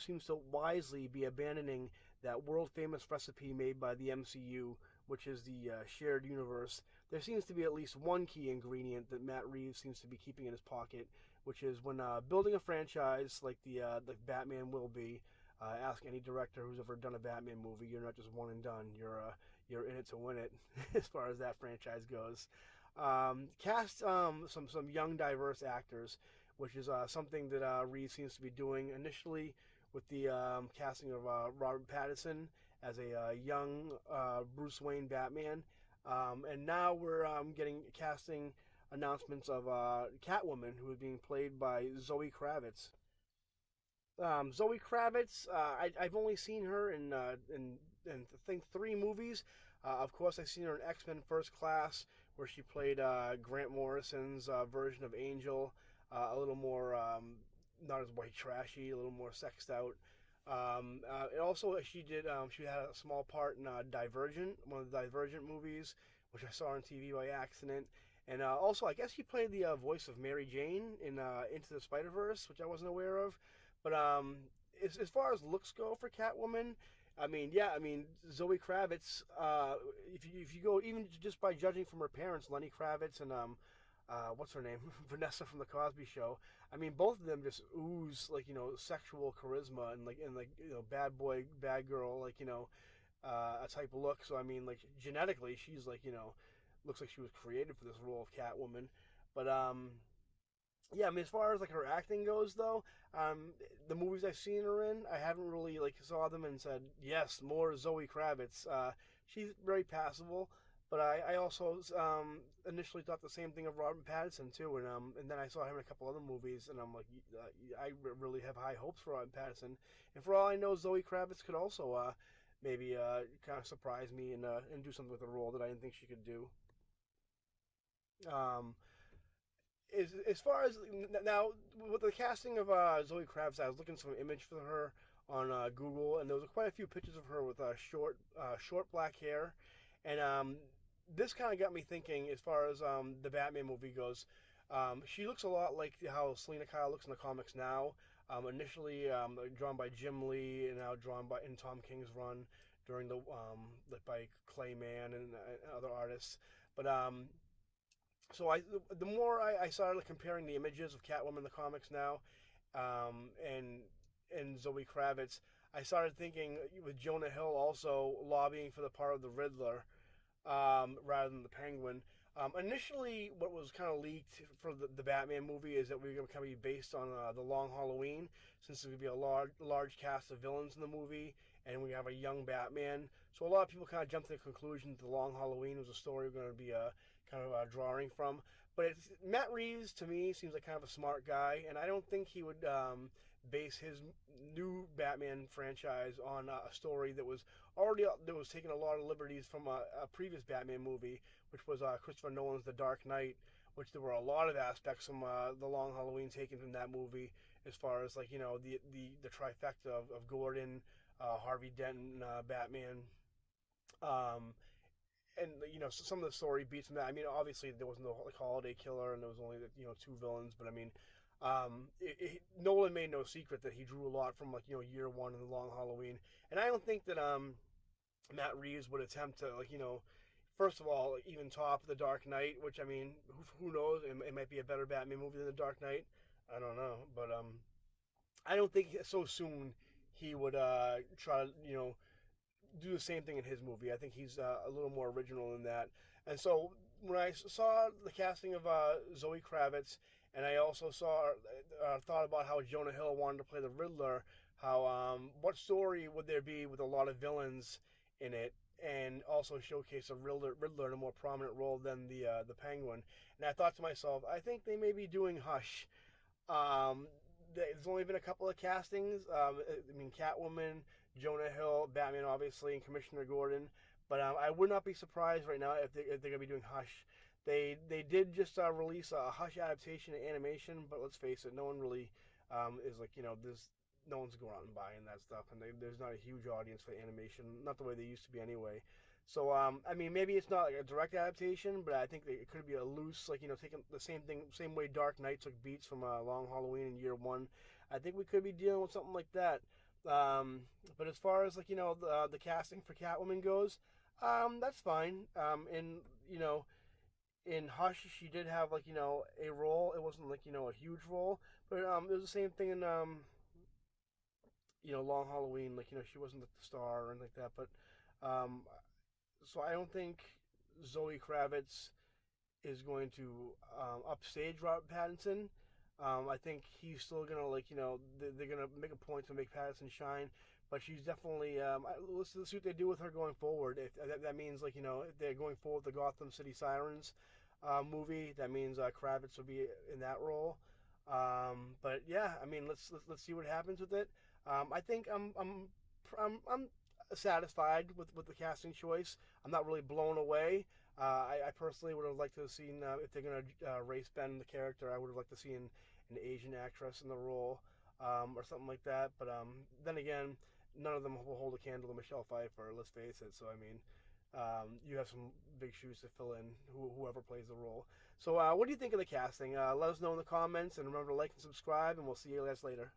Reeves seems to wisely be abandoning that world-famous recipe made by the MCU, which is the shared universe. There seems to be at least one key ingredient that Matt Reeves seems to be keeping in his pocket, which is when building a franchise like the Batman will be. Ask any director who's ever done a Batman movie. You're not just one and done. You're in it to win it, as far as that franchise goes. Cast some young diverse actors, which is something that Reeves seems to be doing initially with the casting of Robert Pattinson as a young Bruce Wayne Batman, and now we're getting casting announcements of Catwoman, who is being played by Zoe Kravitz. Zoe Kravitz, I've only seen her in I think 3 movies. Of course, I've seen her in X-Men First Class, where she played Grant Morrison's version of Angel, a little more not as white trashy, a little more sexed out. And also, she had a small part in Divergent, one of the Divergent movies, which I saw on TV by accident. And also, I guess she played the voice of Mary Jane in Into the Spider-Verse, which I wasn't aware of. But as far as looks go for Catwoman, I mean, yeah, I mean Zoe Kravitz. If you go even just by judging from her parents, Lenny Kravitz and what's her name, Vanessa from the Cosby Show. I mean, both of them just ooze like sexual charisma and bad boy, bad girl a type of look. So I mean, like genetically, she's looks like she was created for this role of Catwoman. But yeah, I mean, as far as like her acting goes, though, the movies I've seen her in, I haven't really saw them and said yes, more Zoe Kravitz. She's very passable, but I also initially thought the same thing of Robert Pattinson too, and then I saw him in a couple other movies, and I'm like, I really have high hopes for Robert Pattinson, and for all I know, Zoe Kravitz could also maybe kind of surprise me and do something with a role that I didn't think she could do. Um, as far as now with the casting of Zoe Kravitz, I was looking for some image for her on Google, and there was quite a few pictures of her with short black hair, and this kind of got me thinking as far as the Batman movie goes. She looks a lot like how Selena Kyle looks in the comics now. Initially drawn by Jim Lee, and now drawn by in Tom King's run during by Clayman and other artists, but so the more I started comparing the images of Catwoman in the comics now, and Zoe Kravitz, I started thinking with Jonah Hill also lobbying for the part of the Riddler, rather than the Penguin. Initially, what was kind of leaked for the Batman movie is that we are going to kind of be based on the Long Halloween, since there's going to be a large cast of villains in the movie, and we have a young Batman. So a lot of people kind of jumped to the conclusion that the Long Halloween was a story we're going to be kind of drawing from. But Matt Reeves, to me, seems like kind of a smart guy, and I don't think he would base his new Batman franchise on a story that was taking a lot of liberties from a previous Batman movie, which was Christopher Nolan's The Dark Knight, which there were a lot of aspects from the Long Halloween taken from that movie, as far as the trifecta of Gordon, Harvey Dent, and Batman. And some of the story beats from that. I mean, obviously there was no holiday killer, and there was only 2 villains. But I mean, Nolan made no secret that he drew a lot from year one in the Long Halloween, and I don't think that Matt Reeves would attempt to first of all even top The Dark Knight, which I mean, who knows? It might be a better Batman movie than The Dark Knight. I don't know, but I don't think so soon he would try to do the same thing in his movie. I think he's a little more original than that. And so when I saw the casting of Zoe Kravitz, and I also thought about how Jonah Hill wanted to play the Riddler, how what story would there be with a lot of villains in it, and also showcase a Riddler in a more prominent role than the Penguin. And I thought to myself, I think they may be doing Hush. Um, there's only been a couple of castings. I mean, Catwoman, Jonah Hill, Batman, obviously, and Commissioner Gordon. But I would not be surprised right now if they're going to be doing Hush. They did just release a Hush adaptation in animation, but let's face it, no one really is there's no one's going out and buying that stuff, and there's not a huge audience for animation, not the way they used to be anyway. So I mean, maybe it's not like a direct adaptation, but I think it could be a loose, taking the same way Dark Knight took beats from Long Halloween in year one. I think we could be dealing with something like that. Um, but as far as like the casting for Catwoman goes, that's fine. You know in Hush she did have like a role. It wasn't like a huge role, but it was the same thing in Long Halloween. Like she wasn't like the star or anything like that. But um, so I don't think Zoe Kravitz is going to upstage Robert Pattinson. I think he's still gonna they're gonna make a point to make Pattinson shine, but she's definitely let's see what they do with her going forward. If that means if they're going forward with the Gotham City Sirens movie, that means Kravitz will be in that role. But yeah, I mean let's see what happens with it. I think I'm satisfied with the casting choice. I'm not really blown away. I personally would have liked to have seen if they're gonna race bend the character. I would have liked to see an Asian actress in the role or something like that. But then again, none of them will hold a candle to Michelle Pfeiffer. Let's face it. So I mean, you have some big shoes to fill in. Whoever plays the role. So what do you think of the casting? Let us know in the comments, and remember to like and subscribe. And we'll see you guys later.